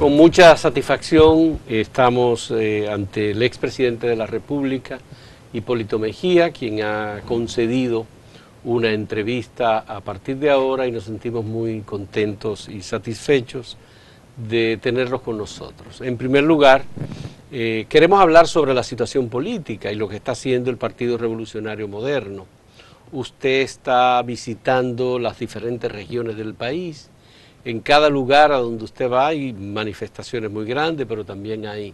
Con mucha satisfacción estamos ante el expresidente de la República, Hipólito Mejía, quien ha concedido una entrevista a partir de ahora y nos sentimos muy contentos y satisfechos de tenerlos con nosotros. En primer lugar, queremos hablar sobre la situación política y lo que está haciendo el Partido Revolucionario Moderno. Usted está visitando las diferentes regiones del país. En cada lugar a donde usted va hay manifestaciones muy grandes, pero también hay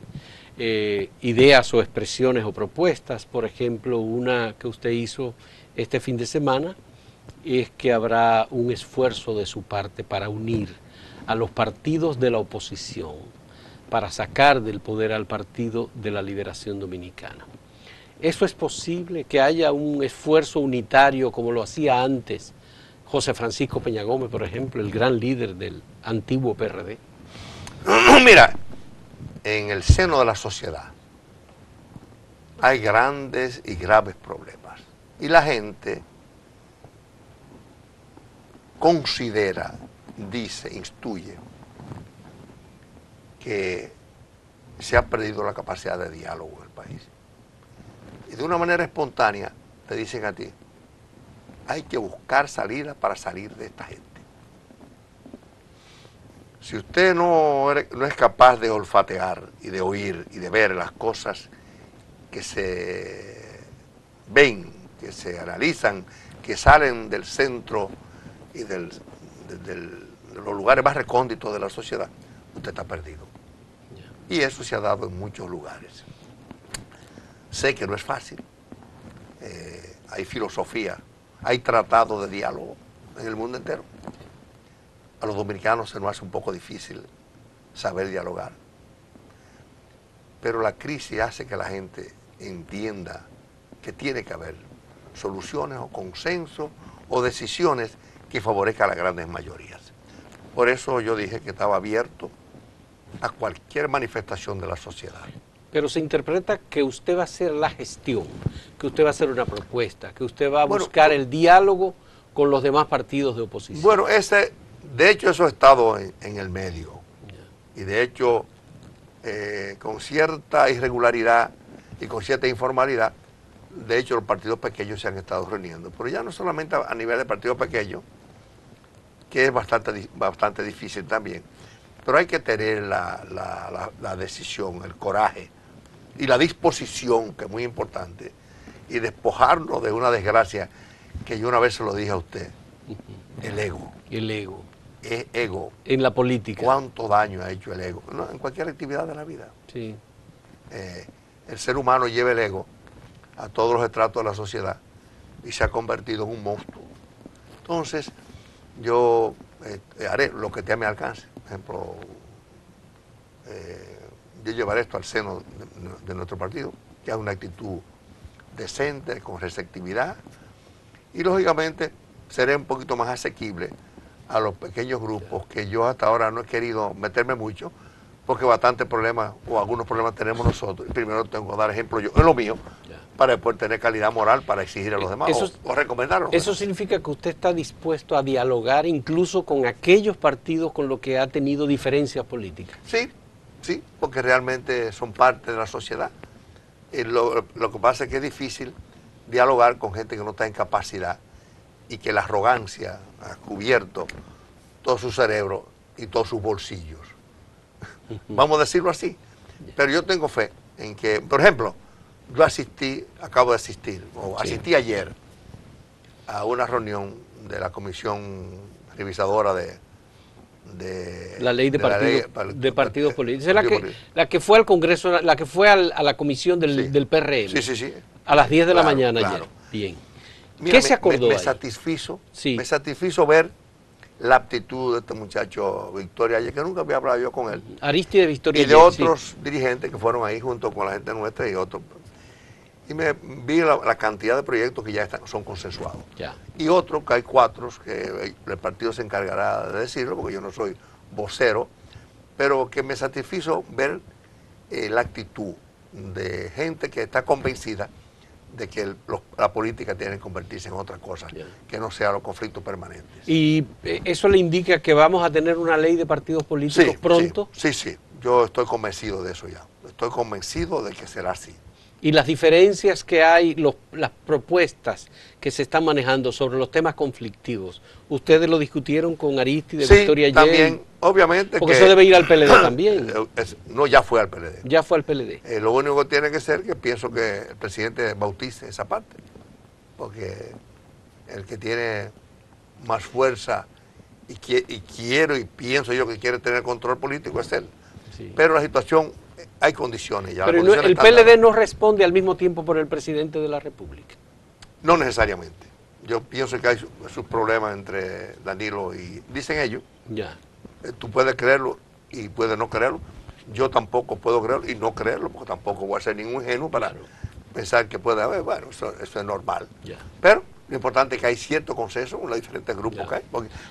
ideas o expresiones o propuestas. Por ejemplo, una que usted hizo este fin de semana es que habrá un esfuerzo de su parte para unir a los partidos de la oposición, para sacar del poder al Partido de la Liberación Dominicana. ¿Eso es posible, que haya un esfuerzo unitario como lo hacía antes José Francisco Peña Gómez, por ejemplo, el gran líder del antiguo PRD? Mira, en el seno de la sociedad hay grandes y graves problemas. Y la gente considera, dice, instruye, que se ha perdido la capacidad de diálogo en el país. Y de una manera espontánea te dicen a ti, hay que buscar salida para salir de esta gente. Si usted no es capaz de olfatear y de oír y de ver las cosas que se ven, que se analizan, que salen del centro y de los lugares más recónditos de la sociedad, usted está perdido. Y eso se ha dado en muchos lugares. Sé que no es fácil. Hay filosofía, hay tratados de diálogo en el mundo entero. A los dominicanos se nos hace un poco difícil saber dialogar. Pero la crisis hace que la gente entienda que tiene que haber soluciones o consensos o decisiones que favorezcan a las grandes mayorías. Por eso yo dije que estaba abierto a cualquier manifestación de la sociedad. Pero se interpreta que usted va a hacer la gestión, que usted va a hacer una propuesta, que usted va a buscar el diálogo con los demás partidos de oposición. Bueno, de hecho eso ha estado en el medio. Y de hecho, con cierta irregularidad y con cierta informalidad, de hecho los partidos pequeños se han estado reuniendo. Pero ya no solamente a nivel de partidos pequeños, que es bastante difícil también, pero hay que tener la decisión, el coraje y la disposición, que es muy importante, y despojarnos de una desgracia que yo una vez se lo dije a usted, el ego. El ego. Es ego. En la política. ¿Cuánto daño ha hecho el ego? No, en cualquier actividad de la vida. Sí. El ser humano lleva el ego a todos los estratos de la sociedad y se ha convertido en un monstruo. Entonces, yo haré lo que esté a mi alcance. Por ejemplo, yo llevaré esto al seno de nuestro partido, que es una actitud decente, con receptividad, y lógicamente seré un poquito más asequible a los pequeños grupos que yo hasta ahora no he querido meterme mucho, porque bastantes problemas o algunos problemas tenemos nosotros, y primero tengo que dar ejemplo yo en lo mío, para después tener calidad moral para exigir a los demás o recomendarlos. ¿Eso significa que usted está dispuesto a dialogar incluso con aquellos partidos con los que ha tenido diferencias políticas? Sí, sí, porque realmente son parte de la sociedad. Lo que pasa es que es difícil dialogar con gente que no está en capacidad y que la arrogancia ha cubierto todo su cerebro y todos sus bolsillos. Vamos a decirlo así. Pero yo tengo fe en que, por ejemplo, yo acabo de asistir, asistí ayer a una reunión de la comisión revisadora de la ley de partidos políticos. Es la que fue al Congreso, la que fue a la comisión del PRM. Sí. A las 10 de la mañana ayer. Bien. Mira, ¿Qué se acordó me satisfizo ver la aptitud de este muchacho Victoria ayer, que nunca había hablado yo con él. Aristide Victoria. Y de otros dirigentes que fueron ahí junto con la gente nuestra y otros. Y me vi la cantidad de proyectos que ya son consensuados. Ya. Y otros, que hay 4, que el partido se encargará de decirlo, porque yo no soy vocero, pero que me satisfizo ver la actitud de gente que está convencida de que la política tiene que convertirse en otra cosa, que no sea los conflictos permanentes. ¿Y eso le indica que vamos a tener una ley de partidos políticos pronto? Sí, yo estoy convencido de eso ya. Estoy convencido de que será así. Y las diferencias que hay, las propuestas que se están manejando sobre los temas conflictivos, ¿ustedes lo discutieron con Aristide, Victoria Yey? También, obviamente. Porque eso debe ir al PLD también. No, ya fue al PLD. Ya fue al PLD. Lo único que tiene que ser que pienso que el presidente bautice esa parte, porque el que tiene más fuerza y pienso yo que quiere tener control político es él. Sí. Pero la situación, hay condiciones ya. Pero el PLD no responde al mismo tiempo por el presidente de la República. No necesariamente. Yo pienso que hay sus problemas entre Danilo y, dicen ellos, ya. Tú puedes creerlo y puedes no creerlo. Yo tampoco puedo creerlo y no creerlo, porque tampoco voy a ser ningún ingenuo para pensar que puede haber. Bueno, eso es normal. Ya. Pero lo importante es que hay cierto consenso en los diferentes grupos que hay,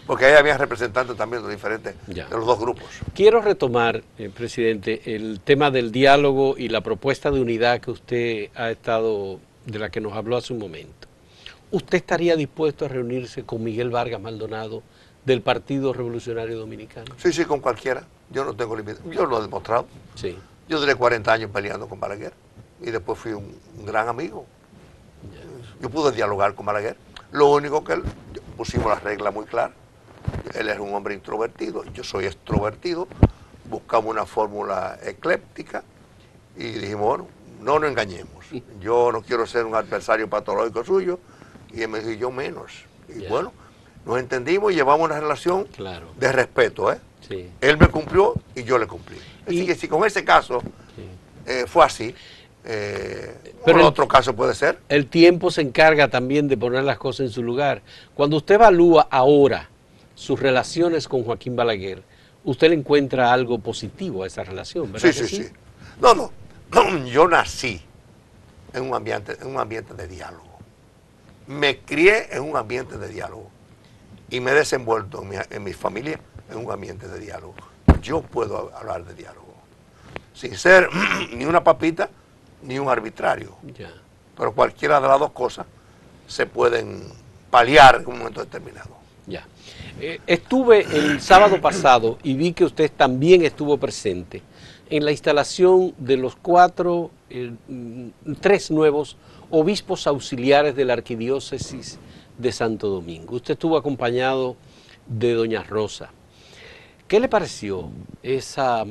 porque ahí había representantes también de los dos grupos. Quiero retomar, presidente, el tema del diálogo y la propuesta de unidad que usted de la que nos habló hace un momento. ¿Usted estaría dispuesto a reunirse con Miguel Vargas Maldonado del Partido Revolucionario Dominicano? Sí, con cualquiera. Yo no tengo límite. Yo lo he demostrado. Sí. Yo duré 40 años peleando con Balaguer y después fui un gran amigo. Yo pude dialogar con Balaguer. Lo único que pusimos las reglas muy claras. Él es un hombre introvertido, yo soy extrovertido. Buscamos una fórmula ecléptica y dijimos, bueno, no nos engañemos. Yo no quiero ser un adversario patológico suyo y él me dijo, yo menos. Y bueno, nos entendimos y llevamos una relación de respeto. Sí. Él me cumplió y yo le cumplí. Así que si con ese caso fue así, pero otro caso puede ser. El tiempo se encarga también de poner las cosas en su lugar. Cuando usted evalúa ahora sus relaciones con Joaquín Balaguer, usted le encuentra algo positivo a esa relación, ¿verdad? Sí. No. Yo nací en un ambiente de diálogo. Me crié en un ambiente de diálogo. Y me he desenvuelto en mi familia en un ambiente de diálogo. Yo puedo hablar de diálogo. Sin ser ni una papita, ni un arbitrario. Ya. Pero cualquiera de las dos cosas se pueden paliar en un momento determinado. Ya. Estuve el sábado pasado y vi que usted también estuvo presente en la instalación de los 3 nuevos obispos auxiliares de la Arquidiócesis de Santo Domingo. Usted estuvo acompañado de doña Rosa. ¿Qué le pareció esa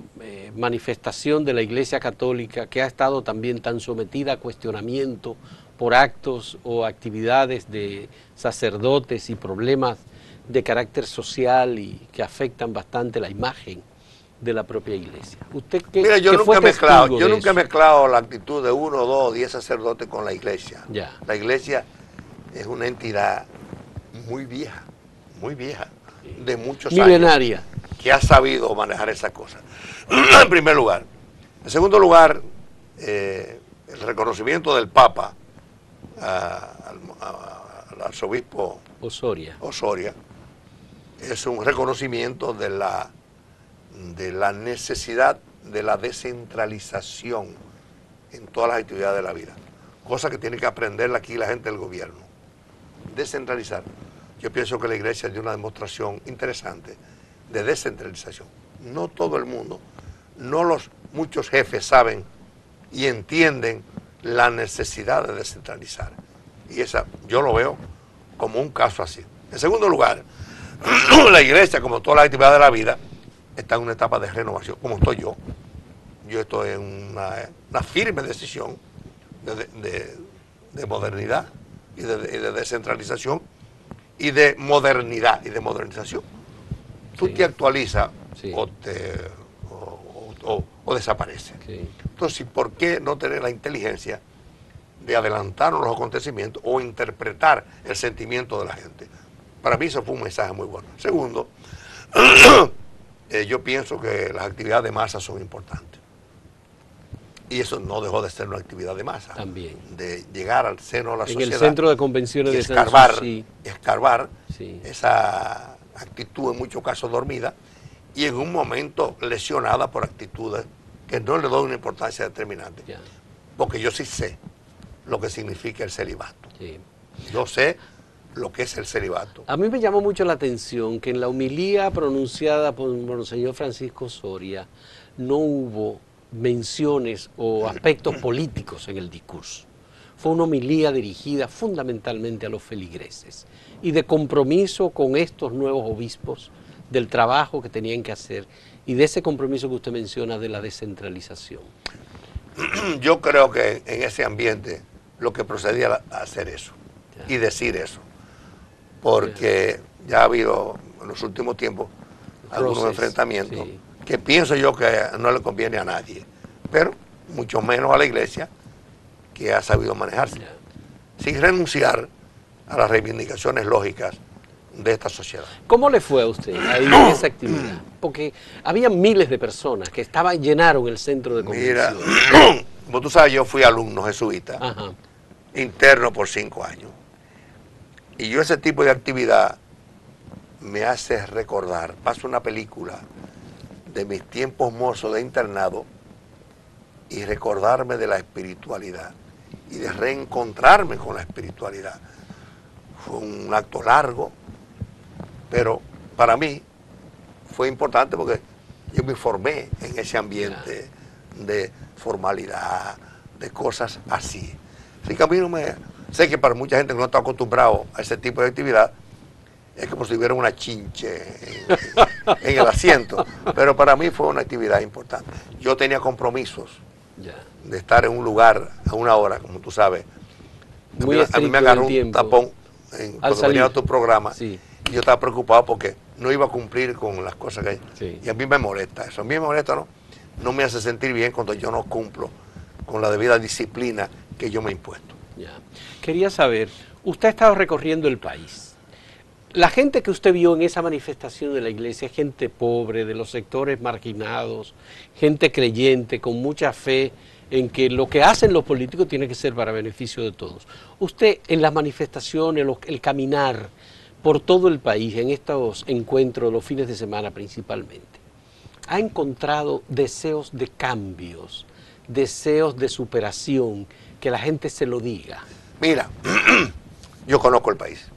manifestación de la Iglesia Católica que ha estado también tan sometida a cuestionamiento por actos o actividades de sacerdotes y problemas de carácter social y que afectan bastante la imagen de la propia Iglesia? ¿Usted Mira, yo nunca he mezclado la actitud de 1, 2, 10 sacerdotes con la Iglesia. Ya. La Iglesia es una entidad muy vieja, de muchos años. Milenaria. Que ha sabido manejar esa cosa. En primer lugar. En segundo lugar, el reconocimiento del Papa al arzobispo Osoria es un reconocimiento de la necesidad de la descentralización en todas las actividades de la vida. Cosa que tiene que aprender aquí la gente del gobierno. Descentralizar. Yo pienso que la Iglesia dio una demostración interesante de descentralización. No todo el mundo, muchos jefes saben y entienden la necesidad de descentralizar. Y yo lo veo como un caso así. En segundo lugar, la Iglesia, como todas las actividades de la vida, está en una etapa de renovación, como estoy yo. Yo estoy en una firme decisión de modernidad y de descentralización y de modernidad y de modernización. Tú te actualizas o desapareces. Entonces, ¿por qué no tener la inteligencia de adelantarnos los acontecimientos o interpretar el sentimiento de la gente? Para mí eso fue un mensaje muy bueno. Segundo, yo pienso que las actividades de masa son importantes. Y eso no dejó de ser una actividad de masa. También. De llegar al seno de la sociedad. En el centro de convenciones de escarbar esa actitud en muchos casos dormida y en un momento lesionada por actitudes que no le doy una importancia determinante. Porque yo sí sé lo que significa el celibato. Sí. Yo sé lo que es el celibato. A mí me llamó mucho la atención que en la homilía pronunciada por Monseñor Francisco Soria no hubo menciones o aspectos políticos en el discurso. Fue una homilía dirigida fundamentalmente a los feligreses y de compromiso con estos nuevos obispos, del trabajo que tenían que hacer y de ese compromiso que usted menciona de la descentralización. Yo creo que en ese ambiente lo que procedía era hacer eso y decir eso, porque ya ha habido en los últimos tiempos algunos enfrentamientos que pienso yo que no le conviene a nadie, pero mucho menos a la iglesia, que ha sabido manejarse, sin renunciar a las reivindicaciones lógicas de esta sociedad. ¿Cómo le fue a usted ahí en esa actividad? Porque había miles de personas que llenaron el centro de convención. Mira, como tú sabes, yo fui alumno jesuita, interno por 5 años. Y yo ese tipo de actividad me hace recordar, paso una película de mis tiempos mozos de internado y recordarme de la espiritualidad y de reencontrarme con la espiritualidad. Fue un acto largo, pero para mí fue importante porque yo me formé en ese ambiente de formalidad, de cosas así. Así que a mí no me... Sé que para mucha gente que no está acostumbrado a ese tipo de actividad, es como si hubiera una chinche en el asiento, pero para mí fue una actividad importante. Yo tenía compromisos de estar en un lugar a una hora, como tú sabes. A mí me agarró un tapón cuando venía a tu programa, y yo estaba preocupado porque no iba a cumplir con las cosas que hay. Y a mí me molesta eso. A mí me molesta, no me hace sentir bien cuando yo no cumplo con la debida disciplina que yo me he impuesto. Quería saber, usted ha estado recorriendo el país. La gente que usted vio en esa manifestación de la iglesia, gente pobre, de los sectores marginados, gente creyente, con mucha fe en que lo que hacen los políticos tiene que ser para beneficio de todos. Usted en las manifestaciones, el caminar por todo el país, en estos encuentros, los fines de semana principalmente, ha encontrado deseos de cambios, deseos de superación, que la gente se lo diga. Mira, yo conozco el país,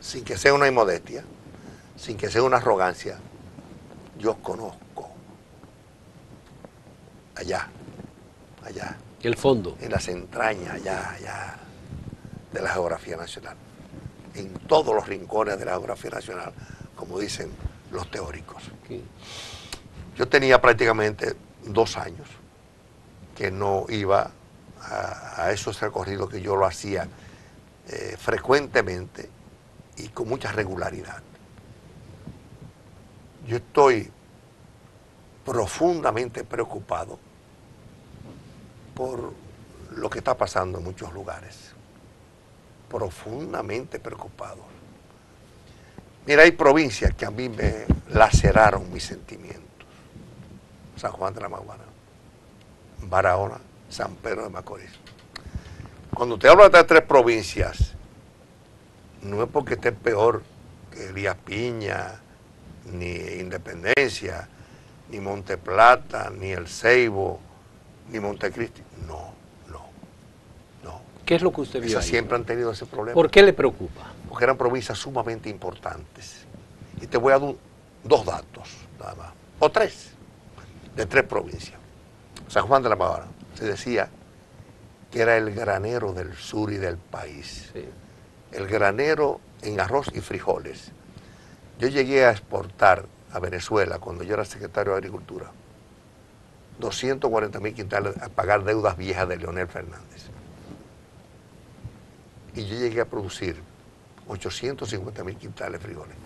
sin que sea una inmodestia, sin que sea una arrogancia, yo conozco allá, el fondo, en las entrañas, allá de la geografía nacional, en todos los rincones de la geografía nacional, como dicen los teóricos. Yo tenía prácticamente 2 años que no iba a esos recorridos que yo lo hacía frecuentemente y con mucha regularidad. Yo estoy profundamente preocupado por lo que está pasando en muchos lugares. Profundamente preocupado. Mira, hay provincias que a mí me laceraron mis sentimientos. San Juan de la Maguana, Barahona, San Pedro de Macorís. Cuando usted habla de estas 3 provincias, no es porque esté peor que Elías Piña, ni Independencia, ni Monte Plata, ni El Ceibo, ni Montecristi. No. ¿Qué es lo que usted vio Esas ahí? siempre han tenido ese problema. ¿Por qué le preocupa? Porque eran provincias sumamente importantes. Y te voy a dar 2 datos, nada más, o 3, de 3 provincias. San Juan de la Maguana, se decía que era el granero del sur y del país. El granero en arroz y frijoles. Yo llegué a exportar a Venezuela, cuando yo era secretario de Agricultura, 240.000 quintales a pagar deudas viejas de Leonel Fernández. Y yo llegué a producir 850.000 quintales de frijoles.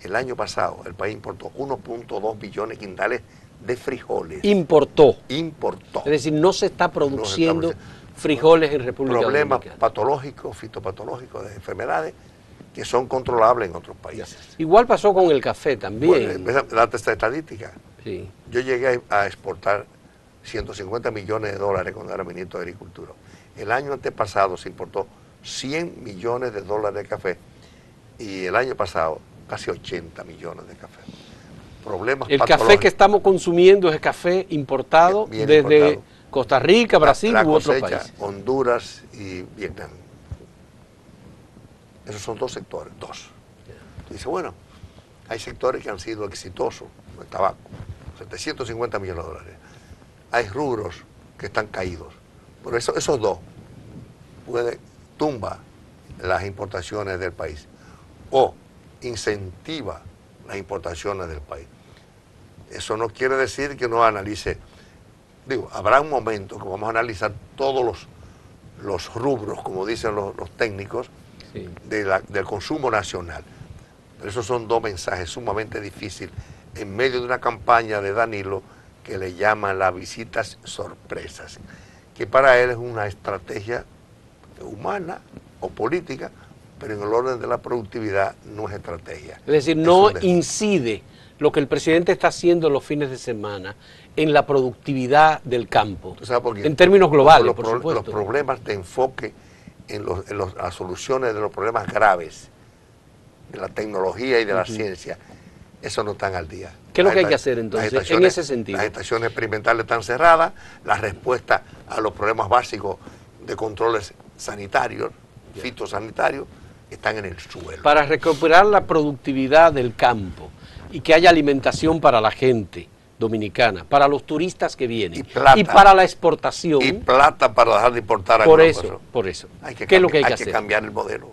El año pasado el país importó 1.2 billones de quintales de frijoles. Importó. Es decir, no se está produciendo frijoles en República Dominicana. Problemas patológicos, fitopatológicos, de enfermedades que son controlables en otros países. Igual pasó con el café también. Bueno, date esta estadística. Sí. Yo llegué a exportar 150 millones de dólares cuando era ministro de Agricultura. El año antepasado se importó 100 millones de dólares de café y el año pasado casi 80 millones de café. Problemas El café que estamos consumiendo es café importado desde Costa Rica, Brasil la u otros cosecha, países. Honduras y Vietnam. Esos son dos sectores, dos. Dice, bueno, hay sectores que han sido exitosos, el tabaco, 750 millones de dólares. Hay rubros que están caídos. Pero esos dos tumba las importaciones del país o incentiva las importaciones del país. Eso no quiere decir que no analice, digo, habrá un momento que vamos a analizar todos los rubros, como dicen los técnicos, sí, del consumo nacional. Pero esos son dos mensajes sumamente difíciles en medio de una campaña de Danilo que le llaman las visitas sorpresas, que para él es una estrategia humana o política, pero en el orden de la productividad no es estrategia. Es decir, no incide lo que el presidente está haciendo los fines de semana en la productividad del campo, en términos globales, por supuesto. Los problemas de enfoque en las soluciones de los problemas graves, de la tecnología y de la ciencia, eso no están al día. ¿Qué es lo que hay que hacer entonces en ese sentido? Las estaciones experimentales están cerradas, las respuestas a los problemas básicos de controles sanitarios, fitosanitarios, están en el suelo. Para recuperar la productividad del campo y que haya alimentación para la gente dominicana, para los turistas que vienen y para la exportación. Y plata para dejar de importar. Por eso. ¿Qué es lo que hay que hacer? Hay que cambiar el modelo.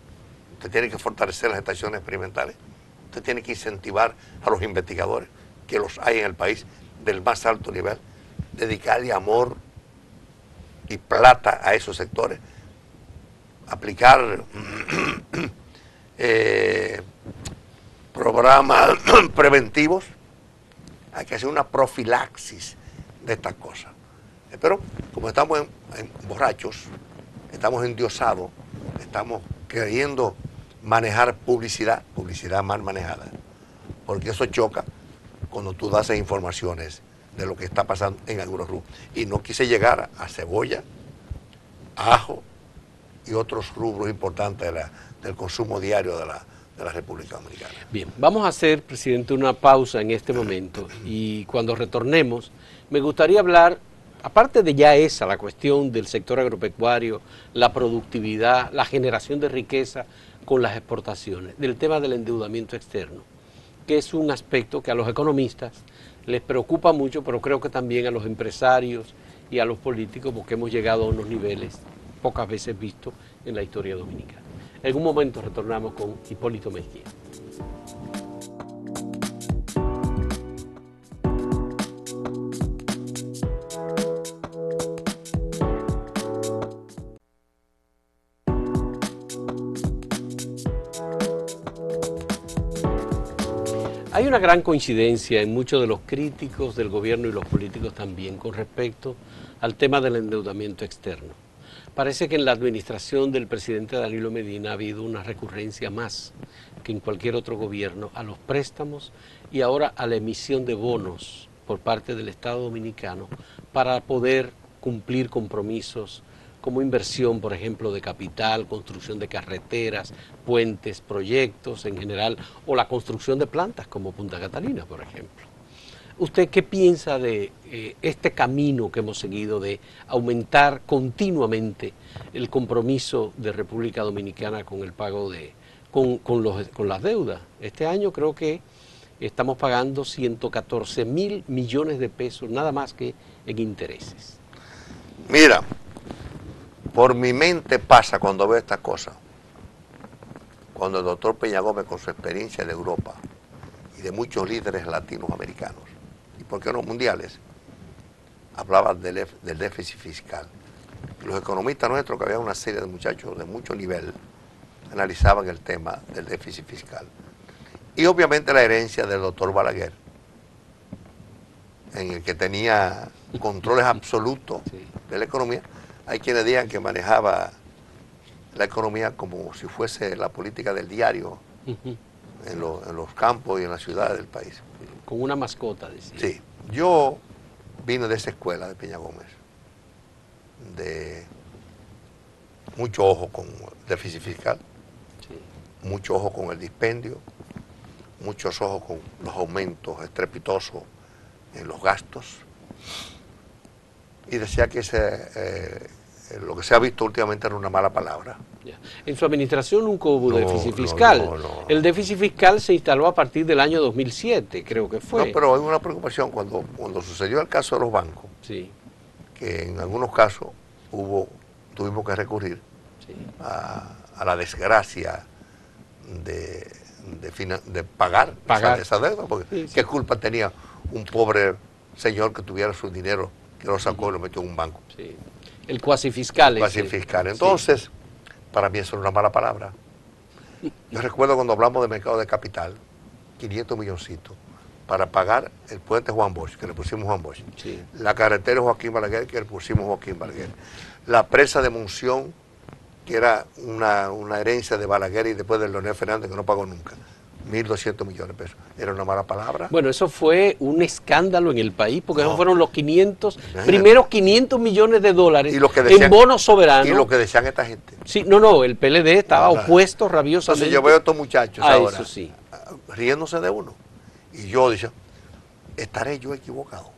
Usted tiene que fortalecer las estaciones experimentales. Usted tiene que incentivar a los investigadores, que los hay en el país, del más alto nivel, dedicarle amor y plata a esos sectores, aplicar programas preventivos. Hay que hacer una profilaxis de estas cosas. Pero como estamos borrachos, estamos endiosados, estamos queriendo manejar publicidad mal manejada, porque eso choca cuando tú das informaciones de lo que está pasando en algunos rubros. Y no quise llegar a cebolla, ajo y otros rubros importantes del consumo diario de la República Dominicana. Bien, vamos a hacer, presidente, una pausa en este momento y cuando retornemos me gustaría hablar, aparte de ya la cuestión del sector agropecuario, la productividad, la generación de riqueza con las exportaciones, del tema del endeudamiento externo, que es un aspecto que a los economistas les preocupa mucho, pero creo que también a los empresarios y a los políticos, porque hemos llegado a unos niveles pocas veces vistos en la historia dominicana. En un momento retornamos con Hipólito Mejía. Hay una gran coincidencia en muchos de los críticos del gobierno y los políticos también con respecto al tema del endeudamiento externo. Parece que en la administración del presidente Danilo Medina ha habido una recurrencia más que en cualquier otro gobierno a los préstamos y ahora a la emisión de bonos por parte del Estado Dominicano para poder cumplir compromisos como inversión, por ejemplo, de capital, construcción de carreteras, puentes, proyectos en general, o la construcción de plantas como Punta Catalina, por ejemplo. ¿Usted qué piensa de este camino que hemos seguido de aumentar continuamente el compromiso de República Dominicana con el pago con las deudas? Este año creo que estamos pagando 114.000 millones de pesos, nada más que en intereses. Mira, por mi mente pasa cuando veo estas cosas, cuando el doctor Peña Gómez, con su experiencia de Europa y de muchos líderes latinoamericanos, y por qué no mundiales, hablaba del déficit fiscal. Los economistas nuestros, que había una serie de muchachos de mucho nivel, analizaban el tema del déficit fiscal. Y obviamente la herencia del doctor Balaguer, en el que tenía controles absolutos de la economía. Hay quienes digan que manejaba la economía como si fuese la política del diario en los campos y en las ciudades del país. Con una mascota, decía. Sí. Yo vine de esa escuela de Peña Gómez, de mucho ojo con el déficit fiscal, mucho ojo con el dispendio, muchos ojos con los aumentos estrepitosos en los gastos. y decía que lo que se ha visto últimamente era una mala palabra. Ya. En su administración nunca hubo No, déficit fiscal. no. El déficit fiscal se instaló a partir del año 2007, creo que fue. No, pero hay una preocupación cuando sucedió el caso de los bancos, Sí, que en algunos casos tuvimos que recurrir sí. a la desgracia de pagar esa deuda, porque Sí, sí. qué culpa tenía un pobre señor que tuviera su dinero, que lo sacó y lo metió en un banco. Sí. El cuasi fiscal. Cuasi fiscal. Entonces, para mí eso es una mala palabra. Yo recuerdo cuando hablamos de mercado de capital, 500 milloncitos para pagar el puente Juan Bosch, que le pusimos Juan Bosch, Sí. la carretera Joaquín Balaguer, que le pusimos Joaquín Balaguer, la presa de Monción, que era una herencia de Balaguer y después de Leonel Fernández, que no pagó nunca, 1.200 millones de pesos. ¿Era una mala palabra? Bueno, eso fue un escándalo en el país, porque No. esos fueron los primeros 500 millones de dólares Y lo que decían, en bonos soberanos. Y lo que decían esta gente. Sí, no, el PLD estaba opuesto rabiosamente. Entonces yo veo a estos muchachos ahora, eso sí. riéndose de uno. Y yo dije, ¿estaré yo equivocado?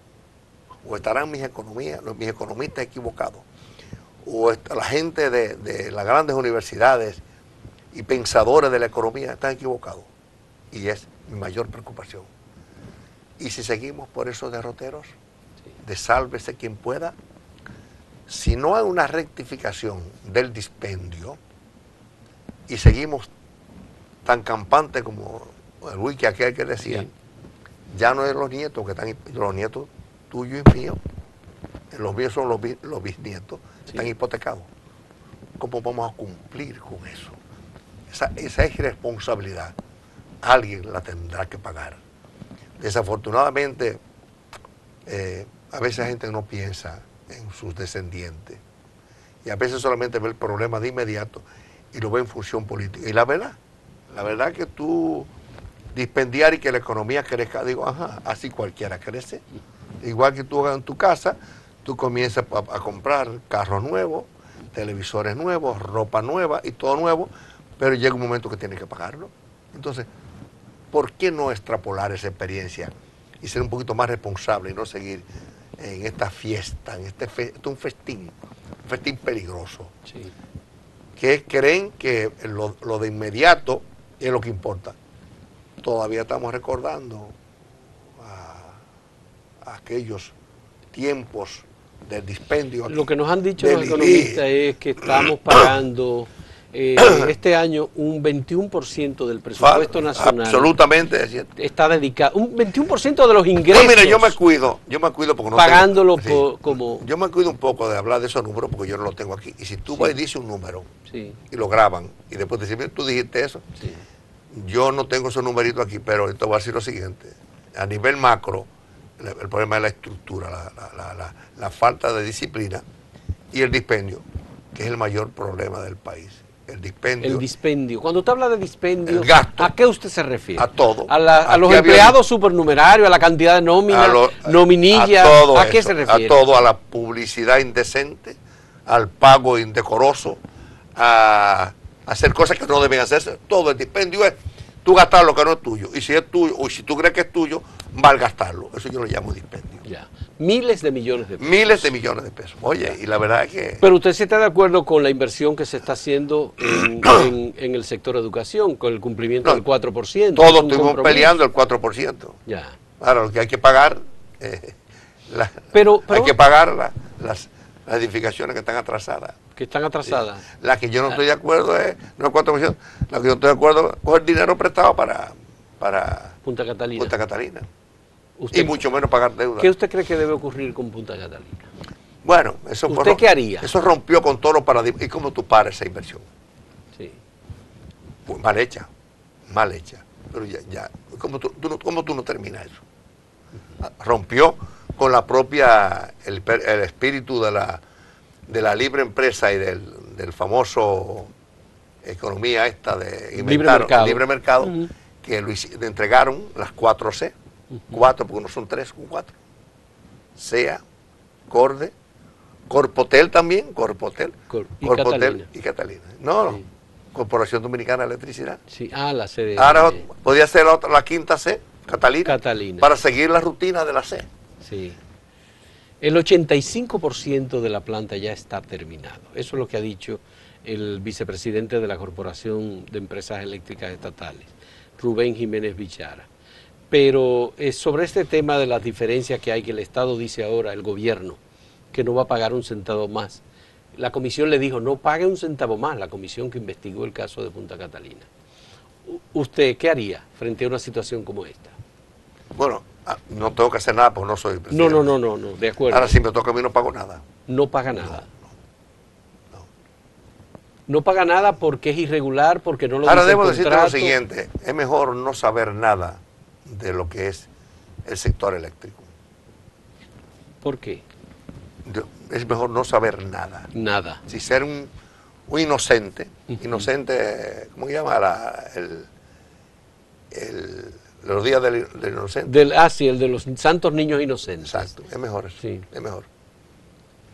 ¿O estarán mis economistas equivocados? ¿O la gente de las grandes universidades y pensadores de la economía están equivocados? Y es mi mayor preocupación. Y si seguimos por esos derroteros, de sálvese quien pueda, si no hay una rectificación del dispendio y seguimos tan campantes como el wiki aquel que decía, Sí. ya no es los nietos que están, los nietos tuyos y míos, los míos son los bisnietos, están hipotecados. ¿Cómo vamos a cumplir con eso? Esa irresponsabilidad, alguien la tendrá que pagar. Desafortunadamente, a veces la gente no piensa en sus descendientes y a veces solamente ve el problema de inmediato y lo ve en función política. Y la verdad que tú dispendiar y que la economía crezca, digo, ajá, así cualquiera crece. Igual que tú en tu casa, tú comienzas a comprar carros nuevos, televisores nuevos, ropa nueva y todo nuevo, pero llega un momento que tienes que pagarlo. Entonces, ¿por qué no extrapolar esa experiencia y ser un poquito más responsable y no seguir en esta fiesta, esto es un festín peligroso? Sí. Que creen que lo de inmediato es lo que importa. Todavía estamos recordando a aquellos tiempos del dispendio. Aquí, Lo que nos han dicho del los economistas es que estamos pagando este año un 21% del presupuesto nacional. Absolutamente es cierto. Está dedicado, un 21% de los ingresos. No, mira, yo me cuido porque no pagándolo tengo, como... Yo me cuido un poco de hablar de esos números porque yo no los tengo aquí. Y si tú vas y dices un número Sí. y lo graban y después te dicen, mira, tú dijiste eso, Sí. yo no tengo esos numeritos aquí, pero te voy a decir lo siguiente. A nivel macro, el problema es la estructura, la falta de disciplina y el dispendio, que es el mayor problema del país. El dispendio. Cuando usted habla de dispendio, El gasto. ¿a qué usted se refiere? A todo. A los Aquí empleados supernumerarios, a la cantidad de nómina, nominilla, ¿a qué se refiere? A todo, a la publicidad indecente, al pago indecoroso, a hacer cosas que no deben hacerse. Todo el dispendio es tú gastar lo que no es tuyo. Y si es tuyo, o si tú crees que es tuyo, malgastarlo. Eso yo lo llamo dispendio. Ya. Miles de millones de pesos. Miles de millones de pesos. Oye, y la verdad es que... Pero usted sí está de acuerdo con la inversión que se está haciendo en el sector educación, con el cumplimiento del 4%. Todos estuvimos peleando el 4%. Ya. Ahora, lo que hay que pagar, Pero hay que pagar las edificaciones que están atrasadas. Que están atrasadas. La que yo no estoy de acuerdo es, no el 4%, la que yo estoy de acuerdo es coger dinero prestado para Punta Catalina. Punta Catalina. ¿Usted, Y mucho menos pagar deuda. ¿Qué usted cree que debe ocurrir con Punta Catalina? Bueno, eso ¿Usted qué haría? Eso rompió con todos los paradigmas. ¿Y cómo tú paras esa inversión? Sí. Pues mal hecha. Pero ya. ¿Cómo tú no terminas eso? Rompió con la propia, el espíritu de la libre empresa y del famoso economía esta de inventar libre mercado, que le entregaron las 4C, 4 porque no son 3, son 4. SEA, Corde, Corpotel también, Corpotel y Catalina. No, sí. Corporación Dominicana de Electricidad. Sí, la C de... Ahora podía ser la quinta C, Catalina, Catalina, para seguir la rutina de la C. Sí. El 85% de la planta ya está terminado. Eso es lo que ha dicho el vicepresidente de la Corporación de Empresas Eléctricas Estatales, Rubén Jiménez Villara. Pero sobre este tema de las diferencias que hay, que el Estado dice ahora, el gobierno, que no va a pagar un centavo más. La comisión le dijo, no pague un centavo más, la comisión que investigó el caso de Punta Catalina. ¿Usted qué haría frente a una situación como esta? Bueno, no tengo que hacer nada porque no soy presidente. No, de acuerdo. Ahora si me toca a mí no pago nada. No paga nada. No paga nada porque es irregular, porque no lo Ahora dice el debo decirte lo contrato. siguiente, es mejor no saber nada de lo que es el sector eléctrico. ¿Por qué? Es mejor no saber nada. Nada. Si ser un inocente, inocente, ¿cómo se llama? Los días del inocente. Sí, el de los santos niños inocentes. Exacto, es mejor eso, Sí. es mejor.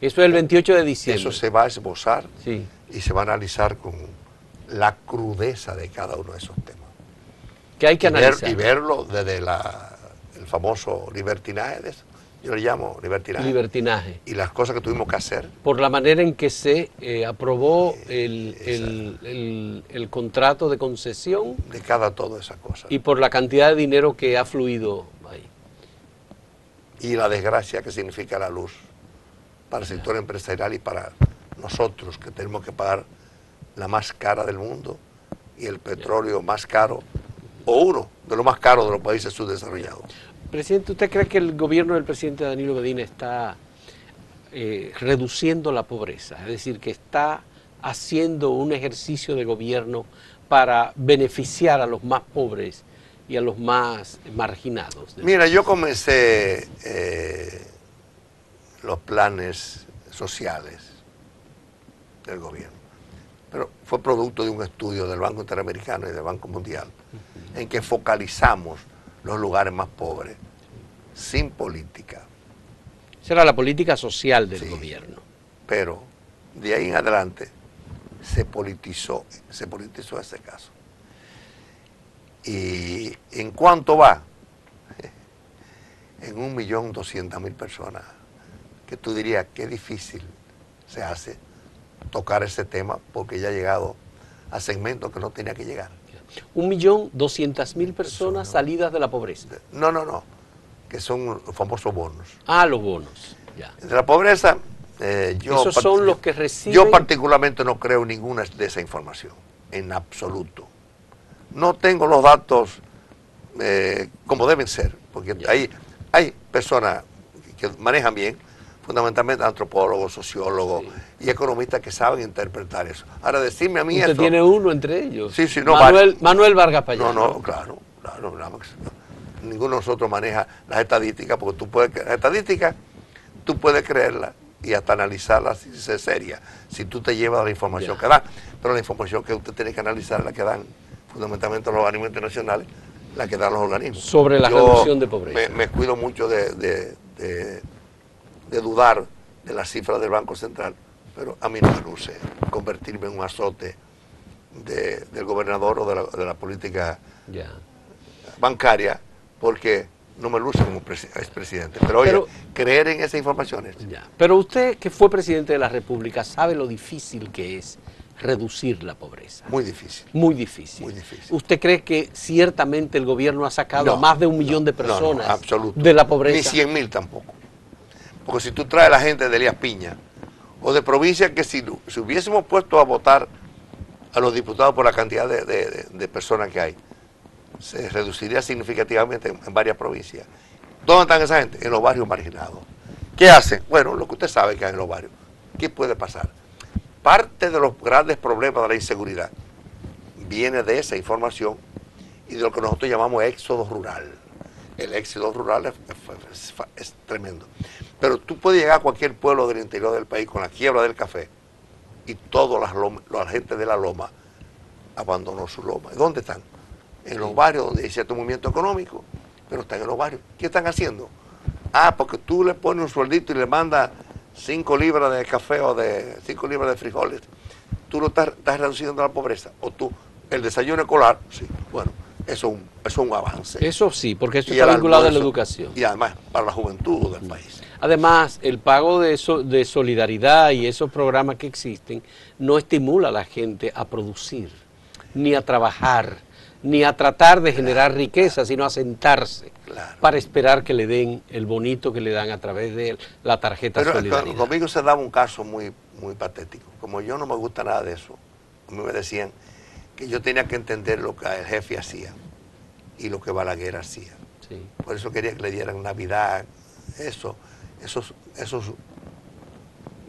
Eso es el 28 de diciembre. Eso se va a esbozar Sí. y se va a analizar con la crudeza de cada uno de esos temas. Que hay que analizar. Y verlo desde el famoso libertinaje de eso. Yo le llamo libertinaje. Libertinaje. Y las cosas que tuvimos que hacer. Por la manera en que se aprobó el contrato de concesión. De todas esas cosas. Y por la cantidad de dinero que ha fluido ahí. Y la desgracia que significa la luz para el sector empresarial y para nosotros, que tenemos que pagar la más cara del mundo y el petróleo más caro, o uno de los más caros de los países subdesarrollados. Presidente, ¿usted cree que el gobierno del presidente Danilo Medina está reduciendo la pobreza? Es decir, que está haciendo un ejercicio de gobierno para beneficiar a los más pobres y a los más marginados. Mira, yo comencé los planes sociales del gobierno, pero fue producto de un estudio del Banco Interamericano y del Banco Mundial, en que focalizamos los lugares más pobres, sin política. Esa era la política social del gobierno. Pero de ahí en adelante se politizó ese caso. ¿Y en cuánto va? En 1.200.000 personas, que tú dirías qué difícil se hace tocar ese tema porque ya ha llegado a segmentos que no tenía que llegar. 1.200.000 personas salidas de la pobreza. No, que son los famosos bonos. Ah, los bonos, ya. De la pobreza, esos son los que reciben. Yo particularmente no creo en ninguna de esa información, en absoluto. No tengo los datos como deben ser, porque hay personas que manejan bien, fundamentalmente antropólogos, sociólogos y economistas que saben interpretar eso. Ahora, decirme a mí ¿Usted eso... tiene uno entre ellos? Sí, no, Manuel Vargas Payá. No, claro. Ninguno de nosotros maneja las estadísticas, porque las estadísticas tú puedes creerlas y hasta analizarlas si es seria, si tú te llevas la información que dan. Pero la información que usted tiene que analizar es la que dan fundamentalmente los organismos internacionales, la que dan los organismos. Sobre la reducción de pobreza. Me cuido mucho de dudar de las cifras del Banco Central, pero a mí no me luce convertirme en un azote del gobernador o de la política bancaria, porque no me luce como expresidente. Pero oye, creer en esas informaciones. Pero usted, que fue presidente de la República, sabe lo difícil que es reducir la pobreza. Muy difícil. Muy difícil. Muy difícil. ¿Usted cree que ciertamente el gobierno ha sacado a más de 1 millón de personas de la pobreza? Ni 100.000 tampoco. Porque si tú traes a la gente de Elías Piña o de provincias que si hubiésemos puesto a votar a los diputados por la cantidad de personas que hay, se reduciría significativamente en varias provincias. ¿Dónde están esa gente? En los barrios marginados. ¿Qué hacen? Bueno, lo que usted sabe que hay en los barrios. ¿Qué puede pasar? Parte de los grandes problemas de la inseguridad viene de esa información y de lo que nosotros llamamos éxodo rural. El éxodo rural es tremendo. Pero tú puedes llegar a cualquier pueblo del interior del país con la quiebra del café y toda la gente de la loma abandonó su loma. ¿Dónde están? En los barrios donde hay cierto movimiento económico, pero están en los barrios. ¿Qué están haciendo? Porque tú le pones un sueldito y le mandas 5 libras de café o 5 libras de frijoles. Tú lo estás reduciendo la pobreza. O tú, el desayuno escolar, sí, bueno, eso es un avance. Eso sí, porque eso está vinculado a la educación. Y además, para la juventud del país. Además, el pago de solidaridad y esos programas que existen no estimula a la gente a producir, ni a trabajar, ni a tratar de generar riqueza, sino a sentarse para esperar que le den el bonito que le dan a través de la tarjeta solidaridad. Conmigo se daba un caso muy patético. Como yo no me gusta nada de eso, a mí me decían que yo tenía que entender lo que el jefe hacía y lo que Balaguer hacía. Sí. Por eso quería que le dieran Navidad, esos,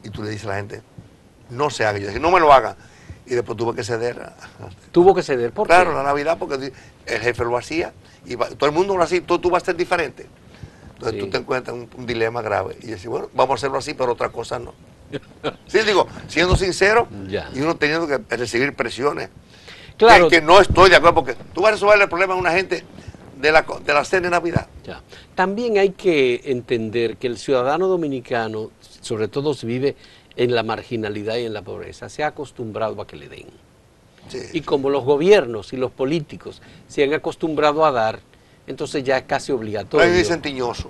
y tú le dices a la gente, no se haga. Yo decía, no me lo hagan. Y después tuve que ceder. ¿Tuvo que ceder? ¿Por qué? Claro, la Navidad, porque el jefe lo hacía, y todo el mundo lo hacía, tú vas a ser diferente. Entonces tú te encuentras un dilema grave. Y decís, bueno, vamos a hacerlo así, pero otra cosa no. Sí, digo, siendo sincero, y uno teniendo que recibir presiones. Claro. Que no estoy de acuerdo, porque tú vas a resolver el problema a una gente de la cena de Navidad. Ya. También hay que entender que el ciudadano dominicano, sobre todo si vive en la marginalidad y en la pobreza, se ha acostumbrado a que le den. Sí. Y como los gobiernos y los políticos se han acostumbrado a dar, entonces ya es casi obligatorio. A mí me dicen tiñoso.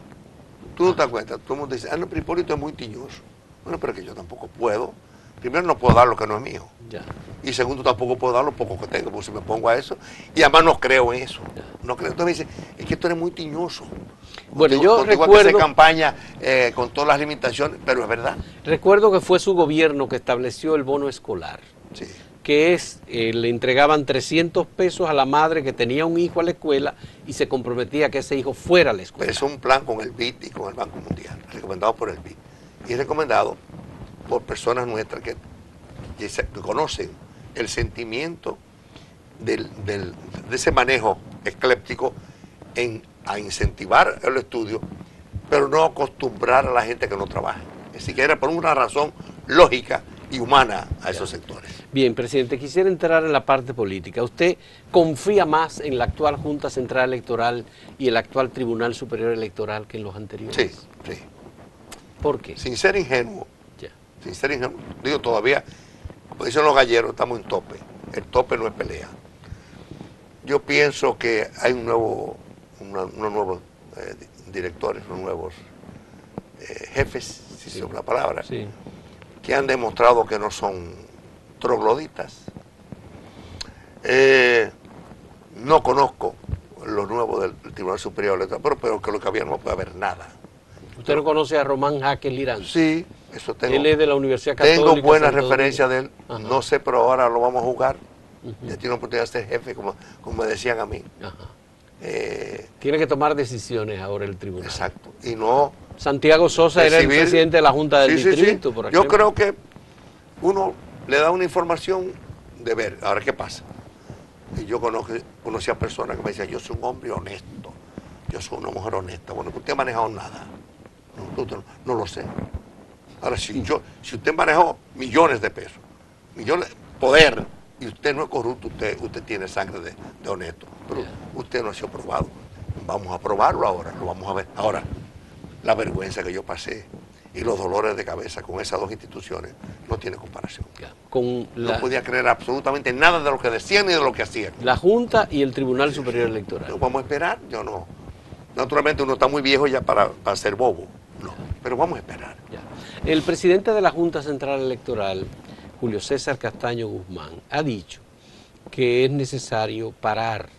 Tú no te das cuenta. Todo el mundo dice, no, pero Hipólito es muy tiñoso. Bueno, pero es que yo tampoco puedo. Primero, no puedo dar lo que no es mío. Ya. Y segundo, tampoco puedo dar lo poco que tengo, porque si me pongo a eso, y además no creo en eso. Ya. No creo. Entonces me dice, es que tú eres muy tiñoso. Bueno, yo recuerdo que hacer campaña con todas las limitaciones, pero es verdad. Recuerdo que fue su gobierno que estableció el bono escolar. Sí. Que es, le entregaban 300 pesos a la madre que tenía un hijo a la escuela y se comprometía a que ese hijo fuera a la escuela. Pero es un plan con el BID y con el Banco Mundial, recomendado por el BID. Y es recomendado por personas nuestras que conocen el sentimiento de ese manejo escléptico a incentivar el estudio, pero no acostumbrar a la gente que no trabaje. Ni siquiera por una razón lógica y humana a esos sectores. Bien, presidente, quisiera entrar en la parte política. ¿Usted confía más en la actual Junta Central Electoral y el actual Tribunal Superior Electoral que en los anteriores? Sí, sí. ¿Por qué? Sin ser ingenuo. Sin ser ingenuo. Digo, todavía, como dicen los galleros, estamos en tope. El tope no es pelea. Yo pienso que hay unos nuevos directores, unos nuevos jefes, si es una palabra, que han demostrado que no son trogloditas. No conozco los nuevos del Tribunal Superior Electoral, pero que lo que había no puede haber nada. ¿Usted no conoce a Román Jaques Lirán? Sí, eso tengo. Él es de la Universidad Católica. Tengo buena referencia de él. Ajá. No sé, pero ahora lo vamos a jugar. Ya tiene la oportunidad de ser jefe, como me decían a mí. Ajá. Tiene que tomar decisiones ahora el tribunal. Exacto. Y no... Santiago Sosa era el presidente de la Junta del Distrito, por ejemplo. Yo creo que uno le da una información de ver. Ahora, ¿qué pasa? Y yo conocí a personas que me decían, yo soy un hombre honesto, yo soy una mujer honesta. Bueno, usted ha manejado nada. No lo sé. Ahora, si usted manejó millones de pesos, millones de poder, y usted no es corrupto, usted tiene sangre de honesto, pero usted no ha sido probado. Vamos a probarlo ahora, lo vamos a ver. Ahora, la vergüenza que yo pasé y los dolores de cabeza con esas dos instituciones no tiene comparación. No podía creer absolutamente nada de lo que decían ni de lo que hacían. La Junta y el Tribunal Superior Electoral. ¿No vamos a esperar? Yo no. Naturalmente uno está muy viejo ya para ser bobo. No, pero vamos a esperar. El presidente de la Junta Central Electoral, Julio César Castaño Guzmán, ha dicho que es necesario parar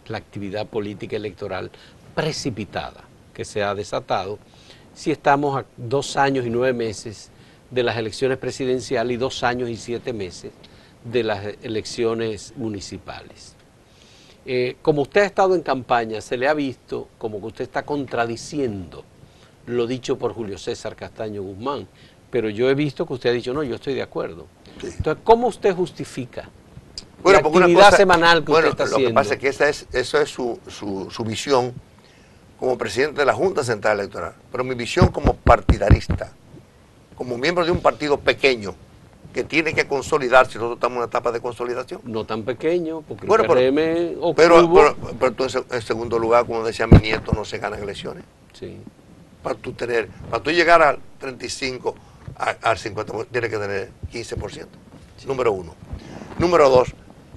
la actividad política electoral precipitada que se ha desatado si estamos a 2 años y 9 meses de las elecciones presidenciales y 2 años y 7 meses de las elecciones municipales. Como usted ha estado en campaña, se le ha visto como que usted está contradiciendo lo dicho por Julio César Castaño Guzmán, pero yo he visto que usted ha dicho, no, yo estoy de acuerdo. Sí. Entonces, ¿cómo usted justifica la actividad semanal que usted está haciendo? Lo que pasa es que eso es su visión como presidente de la Junta Central Electoral, pero mi visión como partidarista, como miembro de un partido pequeño, que tiene que consolidarse. Nosotros estamos en una etapa de consolidación. No tan pequeño, porque bueno, pero tú en segundo lugar, como decía mi nieto, no se ganan elecciones. Sí. Para tú llegar al 35, al 50, tienes que tener 15%. Sí. Número uno. Número dos,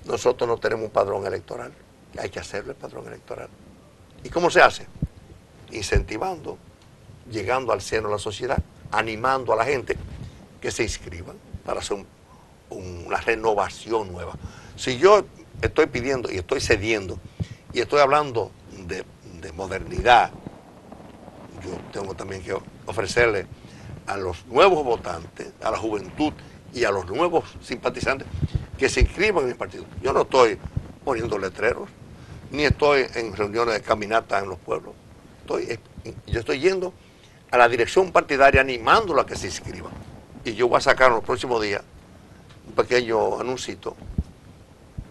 nosotros no tenemos un padrón electoral. Hay que hacerlo el padrón electoral. ¿Y cómo se hace? Incentivando llegando al seno de la sociedad, animando a la gente que se inscriban para hacer una renovación nueva. Si yo estoy pidiendo y estoy cediendo y estoy hablando de modernidad, yo tengo también que ofrecerle a los nuevos votantes, a la juventud y a los nuevos simpatizantes que se inscriban en el partido. Yo no estoy poniendo letreros, ni estoy en reuniones de caminatas en los pueblos. Yo estoy yendo a la dirección partidaria animándola a que se inscriban. Y yo voy a sacar en los próximos días un pequeño anuncito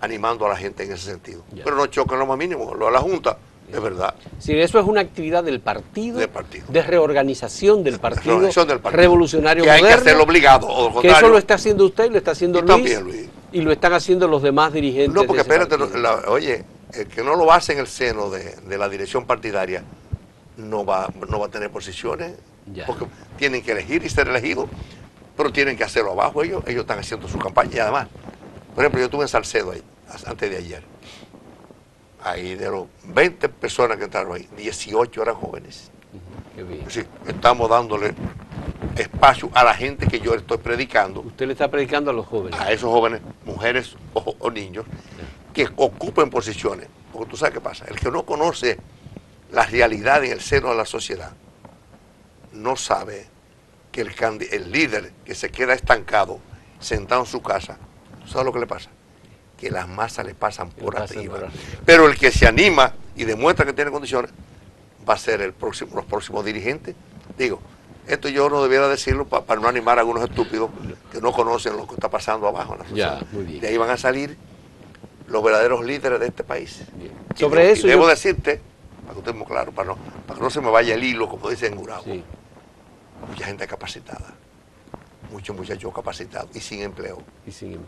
animando a la gente en ese sentido. Ya. Pero no choquen lo más mínimo, lo de la Junta, es verdad. Sí, eso es una actividad del partido, de reorganización del partido, revolucionario moderno. Hay que hacerlo obligado. O lo que eso lo está haciendo usted, lo está haciendo Luis, y lo están haciendo los demás dirigentes. No, porque espérate, oye, el que no lo hace en el seno de la dirección partidaria no va a tener posiciones, porque tienen que elegir y ser elegidos, pero tienen que hacerlo abajo ellos están haciendo su campaña. Y además, por ejemplo, yo estuve en Salcedo ahí, antes de ayer. Ahí de los 20 personas que entraron ahí, 18 eran jóvenes. Qué bien. Sí, estamos dándole espacio a la gente que yo le estoy predicando. Usted le está predicando a los jóvenes. A esos jóvenes, mujeres o niños, que ocupen posiciones. Porque tú sabes qué pasa, el que no conoce la realidad en el seno de la sociedad, no sabe que el líder que se queda estancado, sentado en su casa, ¿tú sabes lo que le pasa? Que las masas le pasan por arriba. Pero el que se anima y demuestra que tiene condiciones, va a ser los próximos dirigentes. Digo, esto yo no debiera decirlo para no animar a algunos estúpidos que no conocen lo que está pasando abajo en la sociedad. Ya, muy bien. De ahí van a salir los verdaderos líderes de este país. Sobre eso debo decirte, para que estemos claros, para que no se me vaya el hilo, como dicen en Gurabo, mucha gente capacitada, muchos muchachos capacitados y sin empleo.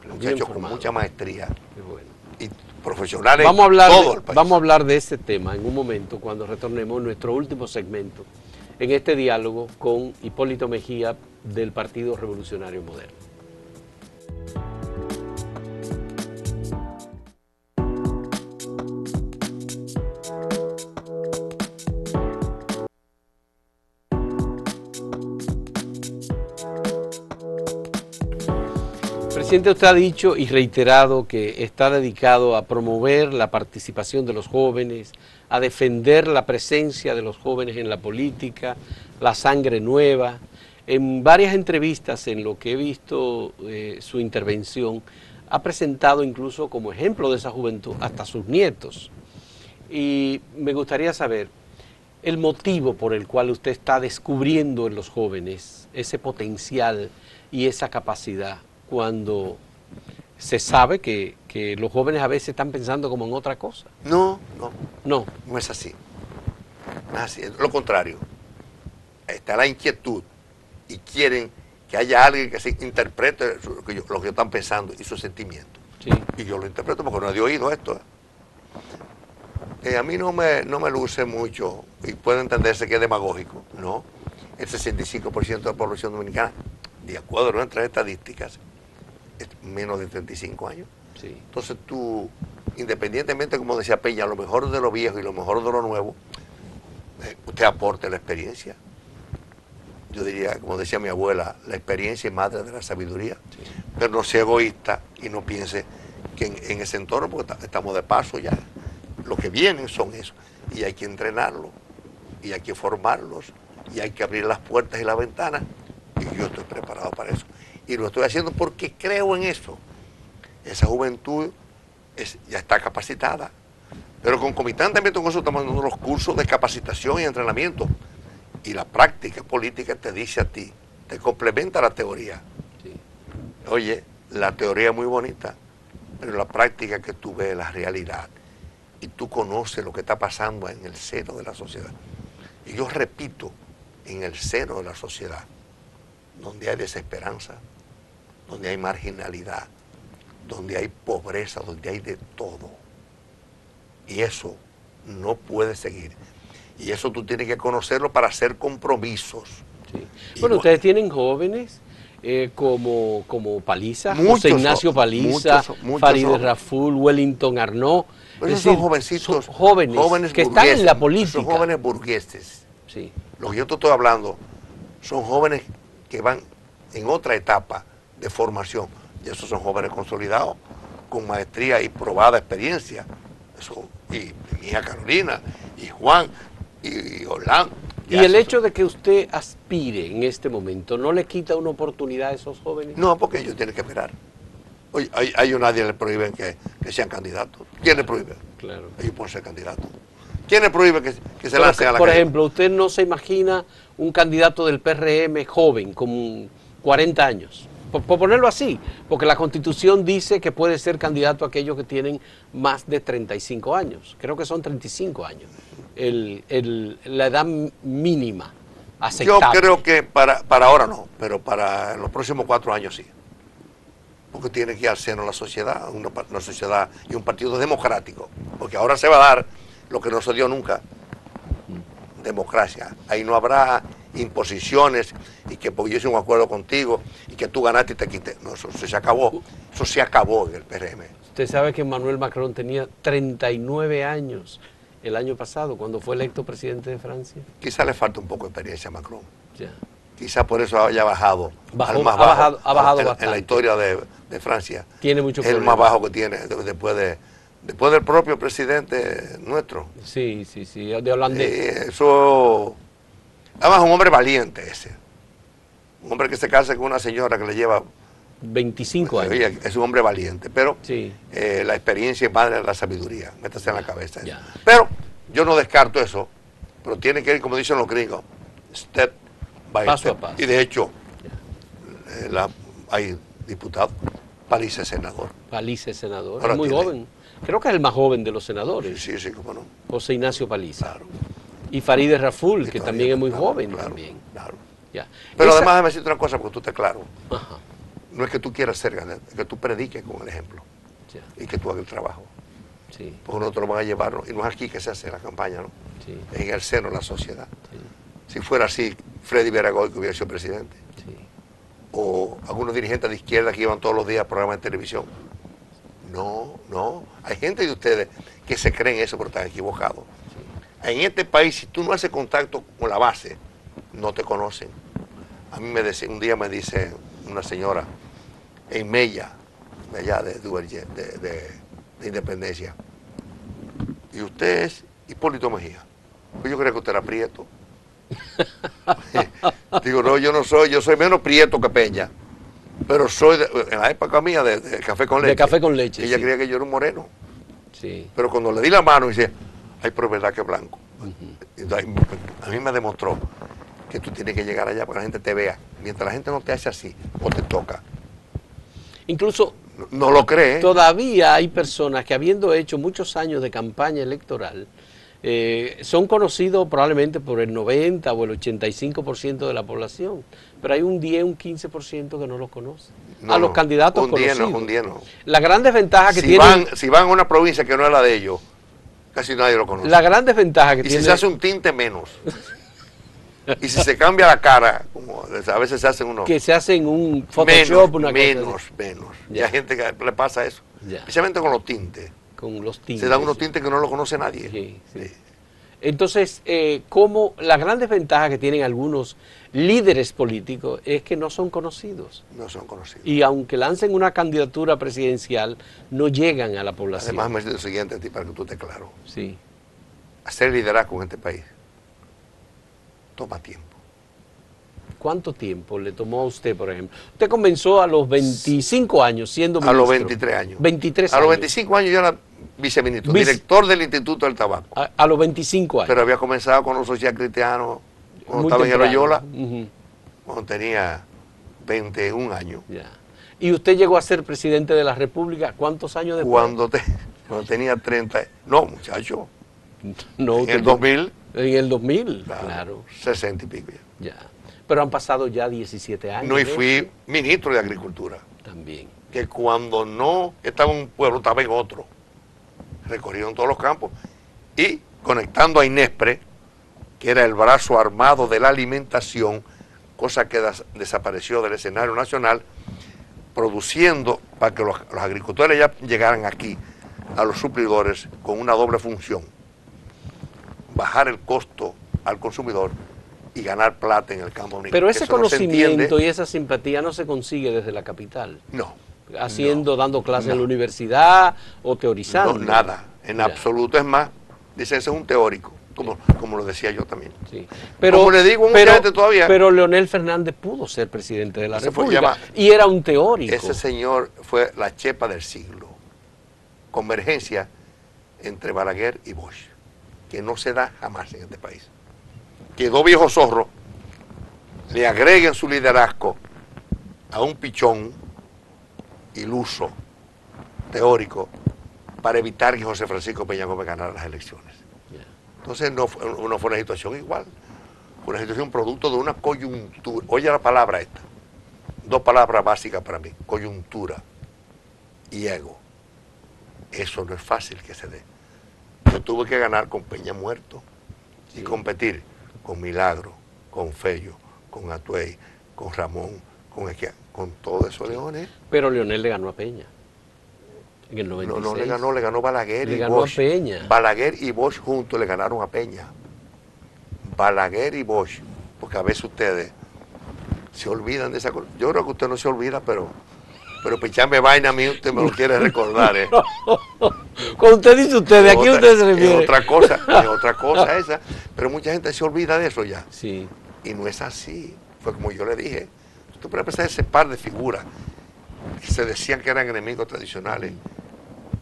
Muchachos con mucha maestría. Qué bueno. Y profesionales vamos a hablar todo el país. Vamos a hablar de ese tema en un momento, cuando retornemos a nuestro último segmento, en este diálogo con Hipólito Mejía del Partido Revolucionario Moderno. Presidente, usted ha dicho y reiterado que está dedicado a promover la participación de los jóvenes, a defender la presencia de los jóvenes en la política, la sangre nueva. En varias entrevistas, en lo que he visto su intervención, ha presentado incluso como ejemplo de esa juventud hasta sus nietos. Y me gustaría saber el motivo por el cual usted está descubriendo en los jóvenes ese potencial y esa capacidad, cuando se sabe que los jóvenes a veces están pensando como en otra cosa. No es así. No es así, es lo contrario. Está la inquietud y quieren que haya alguien que se interprete lo que ellos están pensando y sus sentimientos. Sí. Y yo lo interpreto porque no he oído esto. A mí no me luce mucho y puede entenderse que es demagógico. No, el 65% de la población dominicana, de acuerdo a nuestras estadísticas, es menos de 35 años. Sí. Entonces tú, independientemente, como decía Peña, lo mejor de lo viejo y lo mejor de lo nuevo, usted aporte la experiencia. Yo diría, como decía mi abuela, la experiencia es madre de la sabiduría. Sí. Pero no sea egoísta y no piense que en ese entorno, porque estamos de paso ya, lo que vienen son eso. Y hay que entrenarlos, y hay que formarlos, y hay que abrir las puertas y las ventanas. Y yo estoy preparado para eso. Y lo estoy haciendo porque creo en eso. Esa juventud ya está capacitada. Pero concomitantemente con eso estamos dando los cursos de capacitación y entrenamiento. Y la práctica política te dice a ti, te complementa la teoría. Sí. Oye, la teoría es muy bonita, pero la práctica que tú ves la realidad y tú conoces lo que está pasando en el seno de la sociedad. Y yo repito, en el seno de la sociedad, donde hay desesperanza, donde hay marginalidad, donde hay pobreza, donde hay de todo. Y eso no puede seguir. Y eso tú tienes que conocerlo para hacer compromisos. Sí. Bueno, ustedes tienen jóvenes como Paliza, José Ignacio Paliza, Farideh Raful, Wellington Arnaud. Pero esos son jovencitos, jóvenes que están en la política. Son jóvenes burgueses. Sí. Lo que yo te estoy hablando son jóvenes que van en otra etapa de formación. Y esos son jóvenes consolidados, con maestría y probada experiencia. Eso, y mi hija Carolina, y Juan, y Orlando. ¿Y el hecho de que usted aspire en este momento no le quita una oportunidad a esos jóvenes? No, porque ellos tienen que esperar. Oye, a ellos nadie les prohíbe que sean candidatos. ¿Quién les prohíbe? Claro. Ellos pueden ser candidatos. ¿Quién les prohíbe que se lancen a la Por calle? ejemplo, ¿usted no se imagina un candidato del PRM joven, con 40 años? Por ponerlo así, porque la Constitución dice que puede ser candidato a aquellos que tienen más de 35 años. Creo que son 35 años. La edad mínima aceptable. Yo creo que para ahora no, pero para los próximos 4 años sí. Porque tiene que ir al seno de la sociedad, una sociedad y un partido democrático. Porque ahora se va a dar lo que no se dio nunca, democracia. Ahí no habrá imposiciones y que porque yo hice un acuerdo contigo y que tú ganaste y te quité. No, eso se acabó. Eso se acabó en el PRM. Usted sabe que Emmanuel Macron tenía 39 años el año pasado, cuando fue electo presidente de Francia. Quizá le falta un poco de experiencia a Macron. Ya. Quizá por eso haya bajado. Bajó, al más ha bajo, bajado bastante. en la historia de Francia. Tiene mucho Es el problema. más bajo que tiene después del propio presidente nuestro. Sí, sí, sí, de holandés. Eso. Además, un hombre valiente ese. Un hombre que se casa con una señora que le lleva 25 años. Oye, es un hombre valiente, pero Sí. la experiencia es madre de la sabiduría. Métase en la cabeza. Ya. Pero yo no descarto eso, pero tiene que ir, como dicen los gringos, step by Paso step. a paso. Y de hecho, hay diputados, Paliza es senador. Paliza es senador, Ahora es muy tiene- joven. Creo que es el más joven de los senadores, Sí, sí, cómo no. José Ignacio Paliza. Claro. Y Farideh Raful, Y que todavía, también es muy claro, joven claro, también. claro. Ya. Pero Esa- además, déjame decirte una cosa, porque tú estés claro. Ajá, No es que tú quieras ser ganador, es que tú prediques con el ejemplo ya, y que tú hagas el trabajo. sí, Porque nosotros van a llevarlo, y no es aquí que se hace la campaña, ¿no? sí, En el seno de la sociedad. sí, Si fuera así, Freddy Veragoy que hubiera sido presidente, sí. o algunos dirigentes de izquierda que iban todos los días a programas de televisión. No, no. Hay gente de ustedes que se creen eso, pero están equivocados. En este país, si tú no haces contacto con la base, no te conocen. A mí un día me dice una señora en Mella, de allá de Duvergé, de Independencia, y usted es Hipólito Mejía. Pues yo creo que usted era Prieto. Digo, no, yo no soy, yo soy menos Prieto que Peña, pero soy, en la época mía de café con leche. De café con leche, Ella sí. creía que yo era un moreno, Sí. pero cuando le di la mano, dice, ay, pero es verdad que es blanco. Entonces, a mí me demostró que tú tienes que llegar allá para que la gente te vea. Mientras la gente no te hace así, o te toca, Incluso no lo cree. todavía hay personas que, habiendo hecho muchos años de campaña electoral, son conocidos probablemente por el 90 o el 85% de la población, pero hay un 10, un 15% que no los conoce. No, A los no, candidatos un día conocidos. no, un día no. La gran desventaja que Si tienen, si van a una provincia que no es la de ellos, casi nadie lo conoce. la gran desventaja que Y si tiene, se hace un tinte menos. Y si se cambia la cara, como a veces se hacen unos que se hacen un Photoshop, una cosa menos. Y Ya. hay gente que le pasa eso. Ya. Especialmente con los tintes. así, con los tintes. Se dan unos tintes que no lo conoce nadie. Sí, sí. Sí. Entonces, como la gran desventaja que tienen algunos líderes políticos es que no son conocidos. No son conocidos. Y aunque lancen una candidatura presidencial, no llegan a la población. Además, me dice lo siguiente a ti para que tú estés claro. Sí. Hacer liderazgo en este país toma tiempo. ¿Cuánto tiempo le tomó a usted, por ejemplo? Usted comenzó a los 25 años siendo ministro. A los 23 años. 23 A años. los 25 años yo era viceministro, Vice- director del Instituto del Tabaco. A los 25 años. Pero había comenzado con los social cristianos cuando Muy estaba en temprano. Loyola, Ujú, cuando tenía 21 años. ya. ¿Y usted llegó a ser presidente de la República cuántos años después? Cuando tenía 30, no muchacho, No, en usted el llegó- 2000, En el 2000, claro. 60 y pico ya. Ya. Pero han pasado ya 17 años. No, y de fui eso ministro de Agricultura, también. que cuando no estaba en un pueblo, estaba en otro. Recorrieron todos los campos. Y conectando a Inespre, que era el brazo armado de la alimentación, cosa que desapareció del escenario nacional, produciendo para que los agricultores ya llegaran aquí a los suplidores con una doble función: bajar el costo al consumidor y ganar plata en el campo dominicano. Pero ese Eso no se conocimiento entiende. y esa simpatía no se consigue desde la capital, No. dando clases en la no. universidad o teorizando. No, nada, en Ya. absoluto. Es más, dicen, ese es un teórico, como lo decía yo también. Sí. Pero, Como le digo a mucha gente todavía. Pero Leonel Fernández pudo ser presidente de la Ese fue República llama- y era un teórico. Ese señor fue la chepa del siglo. Convergencia entre Balaguer y Bosch, que no se da jamás en este país. Que dos viejos zorros le agreguen su liderazgo a un pichón iluso, teórico, para evitar que José Francisco Peña Gómez ganara las elecciones. Entonces no fue una situación igual, fue una situación producto de una coyuntura. Oye la palabra esta, dos palabras básicas para mí, coyuntura y ego. Eso no es fácil que se dé. Yo tuve que ganar con Peña muerto y competir con Milagro, con Fello, con Atuey, con Ramón, con todos esos leones. Pero Leonel le ganó a Peña en el 96. No le ganó Balaguer Le y ganó Bosch. a Peña. Balaguer y Bosch juntos le ganaron a Peña. Balaguer y Bosch, porque a veces ustedes se olvidan de esa cosa. Yo creo que usted no se olvida, pero picharme vaina a mí usted me lo quiere recordar. Cuando usted dice usted, ¿de aquí usted se refiere? Es otra cosa esa, pero mucha gente se olvida de eso ya. Sí. Y no es así. Fue como yo le dije. Usted puede pensar ese par de figuras que se decían que eran enemigos tradicionales,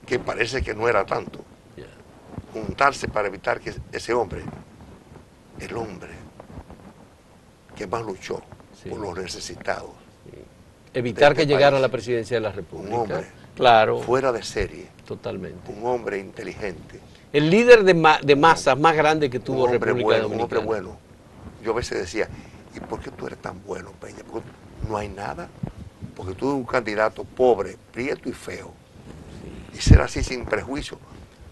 que parece que no era tanto. Yeah. Juntarse para evitar que ese hombre, el hombre que más luchó por los necesitados, Evitar que este llegara a país. la presidencia de la República. Un hombre Claro. fuera de serie, Totalmente. un hombre inteligente, El líder de masas más grande que tuvo un hombre República bueno, un Dominicana. hombre bueno. Yo a veces decía, ¿y por qué tú eres tan bueno, Peña? Porque no hay nada. Porque tú eres un candidato pobre, prieto y feo. Y ser así sin prejuicio.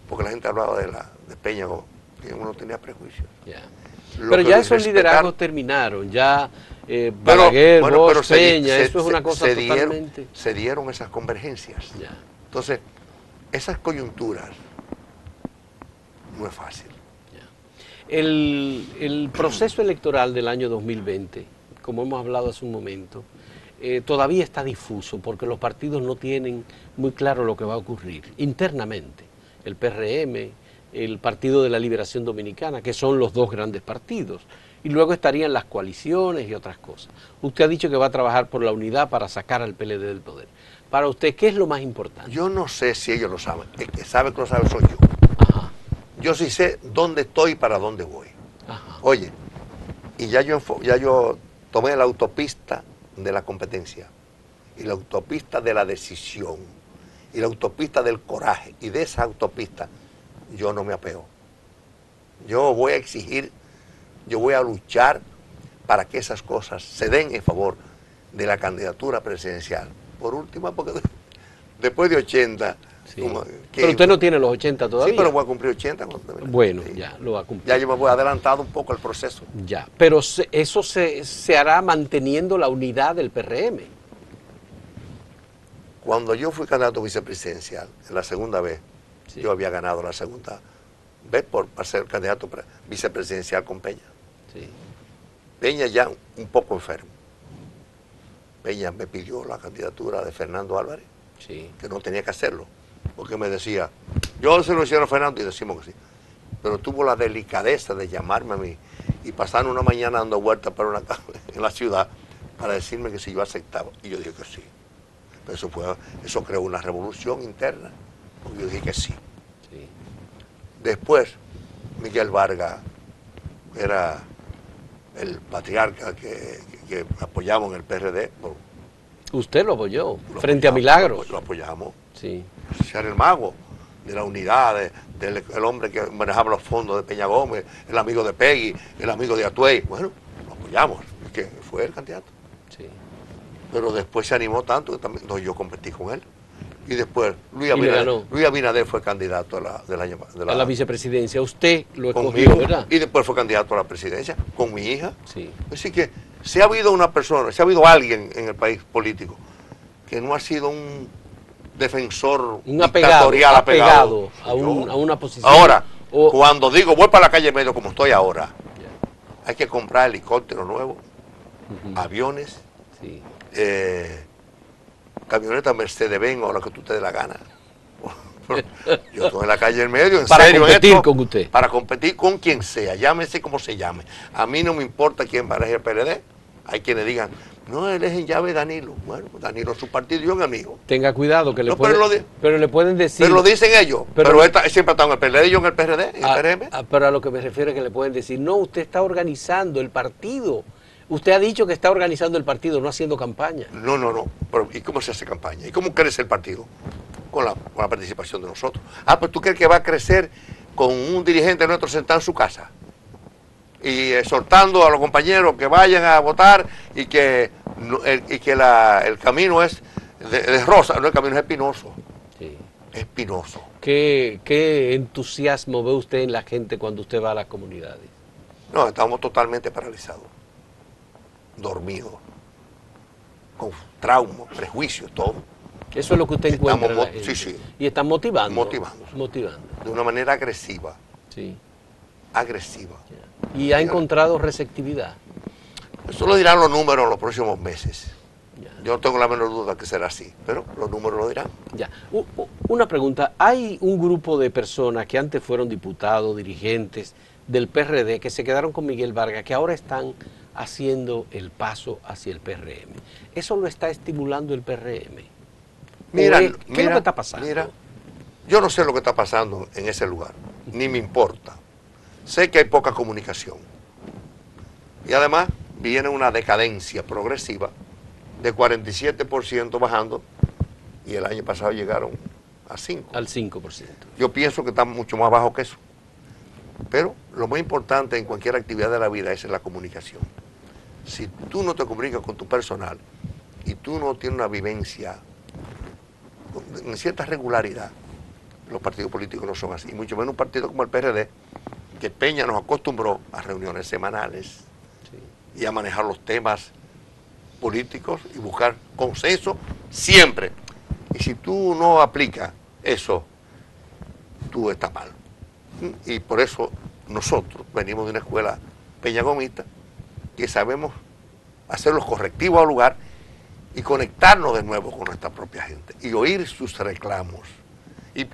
Porque la gente hablaba de Peña, que uno tenía prejuicios. Ya. Lo Pero que ya lo esos respetar- liderazgos terminaron. Ya Balaguer, Bosch, Peña, eso es una cosa totalmente. Se dieron esas convergencias. Ya. Entonces, esas coyunturas no es fácil. El proceso electoral del año 2020, como hemos hablado hace un momento, todavía está difuso porque los partidos no tienen muy claro lo que va a ocurrir internamente. El PRM, el Partido de la Liberación Dominicana, que son los dos grandes partidos, y luego estarían las coaliciones y otras cosas. Usted ha dicho que va a trabajar por la unidad para sacar al PLD del poder. Para usted, ¿qué es lo más importante? Yo no sé si ellos lo saben. El que sabe que lo sabe soy yo. Ajá, Yo sí sé dónde estoy y para dónde voy. ajá. Oye, y ya yo tomé la autopista de la competencia, y la autopista de la decisión, y la autopista del coraje, y de esa autopista yo no me apego. Yo voy a exigir, yo voy a luchar para que esas cosas se den en favor de la candidatura presidencial. Por última, porque después de 80... Sí. Pero usted no tiene los 80 todavía. Sí, pero voy a cumplir 80. Bueno, Sí. ya lo va a cumplir. Ya yo me voy adelantado un poco al proceso. Ya, pero eso se hará manteniendo la unidad del PRM. Cuando yo fui candidato vicepresidencial, en la segunda vez, Sí. yo había ganado la segunda vez para ser candidato vicepresidencial con Peña. Sí. Peña ya un poco enfermo. Peña me pidió la candidatura de Fernando Álvarez, Sí. que no tenía que hacerlo, porque me decía, yo se lo hicieron a Fernando y decimos que sí. Pero tuvo la delicadeza de llamarme a mí y pasar una mañana dando vueltas por una calle en la ciudad para decirme que si yo aceptaba. Y yo dije que sí. Pero eso creó una revolución interna, porque yo dije que sí. Sí. Después, Miguel Vargas era el patriarca que apoyamos en el PRD. Usted lo apoyó, Lo frente a apoyamos, Milagros. Lo apoyamos. Sí. Ser el mago de la unidad, el hombre que manejaba los fondos de Peña Gómez, el amigo de Peggy, el amigo de Atuey. Bueno, lo apoyamos, que fue el candidato. Sí. Pero después se animó tanto que también yo competí con él. Y después Luis Y le ganó. Abinader fue candidato A la vicepresidencia. Usted lo escogió, conmigo, ¿verdad? y después fue candidato a la presidencia con mi hija. Sí. Así que si ha habido una persona, si ha habido alguien en el país político que no ha sido un defensor Un apegado dictatorial a yo. una posición. Ahora, O- cuando digo voy para la calle medio como estoy ahora, hay que comprar helicópteros nuevos, aviones, Sí. camionetas Mercedes-Benz o lo que tú te dé la gana. Yo estoy en la calle del medio, en Para serio, competir esto, con usted. para competir con quien sea, llámese como se llame. A mí no me importa quién va a elegir el PLD. Hay quienes digan, no, él es en llave Danilo. Bueno, Danilo es su partido y yo un amigo. Tenga cuidado que le No, pueden, pero le pueden decir... Pero lo dicen ellos. Pero- Pero él siempre ha estado en el PLD y yo en el PRD, en el PRM. Pero a lo que me refiero es que le pueden decir, no, usted está organizando el partido. Usted ha dicho que está organizando el partido, no haciendo campaña. No. Pero, ¿y cómo se hace campaña? ¿Y cómo crece el partido? Con la participación de nosotros. Pues tú crees que va a crecer con un dirigente nuestro sentado en su casa y exhortando a los compañeros que vayan a votar y que el camino es de rosa, no, el camino es espinoso. Sí. Espinoso. ¿Qué entusiasmo ve usted en la gente cuando usted va a las comunidades? No, estamos totalmente paralizados, dormidos, con traumas, prejuicios, todo. Eso es lo que usted encuentra en la Estamos gente. sí. Y están motivando. Motivando. De una manera agresiva. Sí. Agresiva. Y ha encontrado receptividad. Eso lo dirán los números en los próximos meses. Ya. Yo no tengo la menor duda que será así, pero los números lo dirán. Ya. Una pregunta. Hay un grupo de personas que antes fueron diputados, dirigentes del PRD, que se quedaron con Miguel Vargas, que ahora están haciendo el paso hacia el PRM. ¿Eso lo está estimulando el PRM? Mira, ¿Qué es lo que está pasando? Mira, yo no sé lo que está pasando en ese lugar, ni me importa. Sé que hay poca comunicación. Y además viene una decadencia progresiva de 47% bajando, y el año pasado llegaron a 5%. Al 5%. Yo pienso que está mucho más bajo que eso. Pero lo más importante en cualquier actividad de la vida es la comunicación. Si tú no te comunicas con tu personal y tú no tienes una vivencia en cierta regularidad, los partidos políticos no son así. Y mucho menos un partido como el PRD, que Peña nos acostumbró a reuniones semanales y a manejar los temas políticos y buscar consenso siempre. Y si tú no aplicas eso, tú estás mal. Y por eso nosotros venimos de una escuela peñagomista que sabemos hacer los correctivos al lugar y conectarnos de nuevo con nuestra propia gente y oír sus reclamos y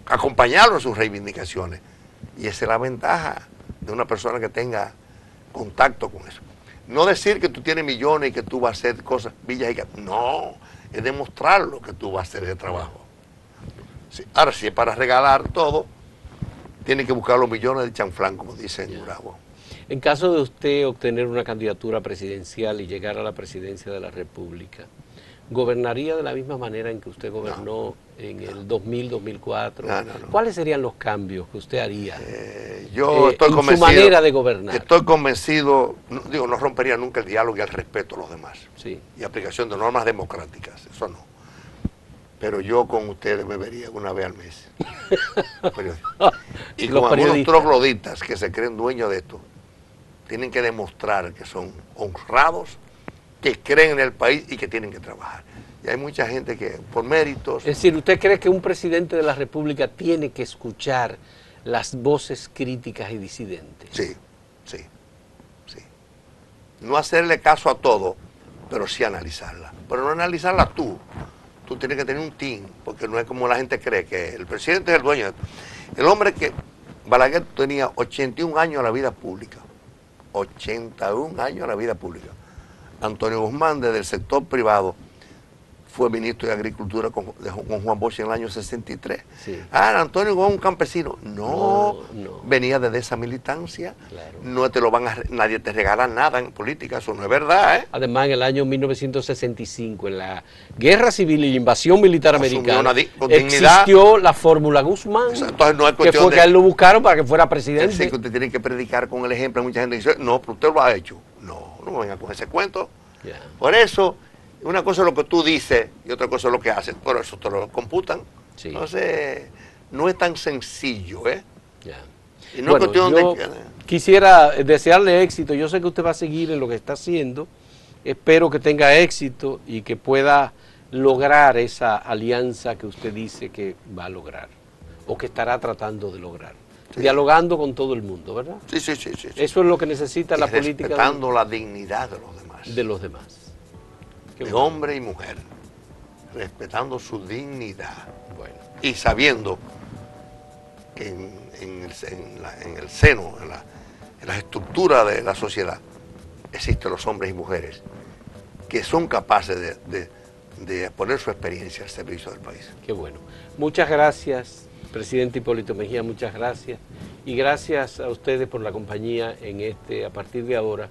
acompañarlos en sus reivindicaciones. Y esa es la ventaja de una persona que tenga contacto con eso. No decir que tú tienes millones y que tú vas a hacer cosas, villas y que no, es demostrarlo que tú vas a hacer ese trabajo. Sí. Ahora, si es para regalar todo, tiene que buscar los millones de chanflán, como dicen en Bravo. En caso de usted obtener una candidatura presidencial y llegar a la presidencia de la República, ¿gobernaría de la misma manera en que usted gobernó en el 2000, 2004? No. ¿Cuáles serían los cambios que usted haría Yo estoy en convencido, su manera de gobernar? Estoy convencido, no rompería nunca el diálogo y el respeto a los demás. Sí. Y aplicación de normas democráticas, eso no. Pero yo con ustedes me vería una vez al mes. Y con algunos trogloditas que se creen dueños de esto, tienen que demostrar que son honrados, que creen en el país y que tienen que trabajar. Y hay mucha gente que, por méritos... Es decir, ¿usted cree que un presidente de la República tiene que escuchar las voces críticas y disidentes? Sí. No hacerle caso a todo, pero sí analizarla. Pero no analizarla tú. Tú tienes que tener un team, porque no es como la gente cree, que el presidente es el dueño de esto. El hombre que... Balaguer tenía 81 años a la vida pública. 81 años a la vida pública. Antonio Guzmán, desde el sector privado, fue ministro de Agricultura con Juan Bosch en el año 63. Sí. Antonio Guzmán, un campesino. No. Venía desde esa militancia. Claro. No te lo van a... Nadie te regala nada en política, eso no es verdad, ¿eh? Además, en el año 1965, en la Guerra Civil y la invasión militar americana, existió la fórmula Guzmán, entonces no es que fue que a él lo buscaron para que fuera presidente. Sí, que usted tiene que predicar con el ejemplo. Mucha gente dice, no, pero usted lo ha hecho. No me venga con ese cuento. Yeah. Por eso, una cosa es lo que tú dices y otra cosa es lo que haces. Por eso te lo computan. Sí. Entonces, no es tan sencillo, ¿eh? Yeah. Y no es cuestión yo quisiera desearle éxito. Yo sé que usted va a seguir en lo que está haciendo. Espero que tenga éxito y que pueda lograr esa alianza que usted dice que va a lograr o que estará tratando de lograr. dialogando con todo el mundo, ¿verdad? Sí. Eso es lo que necesita y la política. Respetando la dignidad de los demás. De los demás. De hombre y mujer. Respetando su dignidad. Bueno. Y sabiendo que en el seno, en la estructura de la sociedad, existen los hombres y mujeres que son capaces de poner su experiencia al servicio del país. Qué bueno. Muchas gracias, presidente Hipólito Mejía, muchas gracias. Y gracias a ustedes por la compañía a partir de ahora,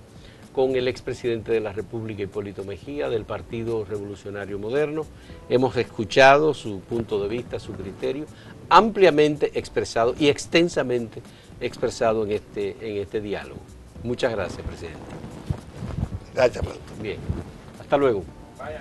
con el expresidente de la República, Hipólito Mejía, del Partido Revolucionario Moderno. Hemos escuchado su punto de vista, su criterio, ampliamente expresado y extensamente expresado en este diálogo. Muchas gracias, presidente. Gracias, Pedro. Bien. Hasta luego. Vaya.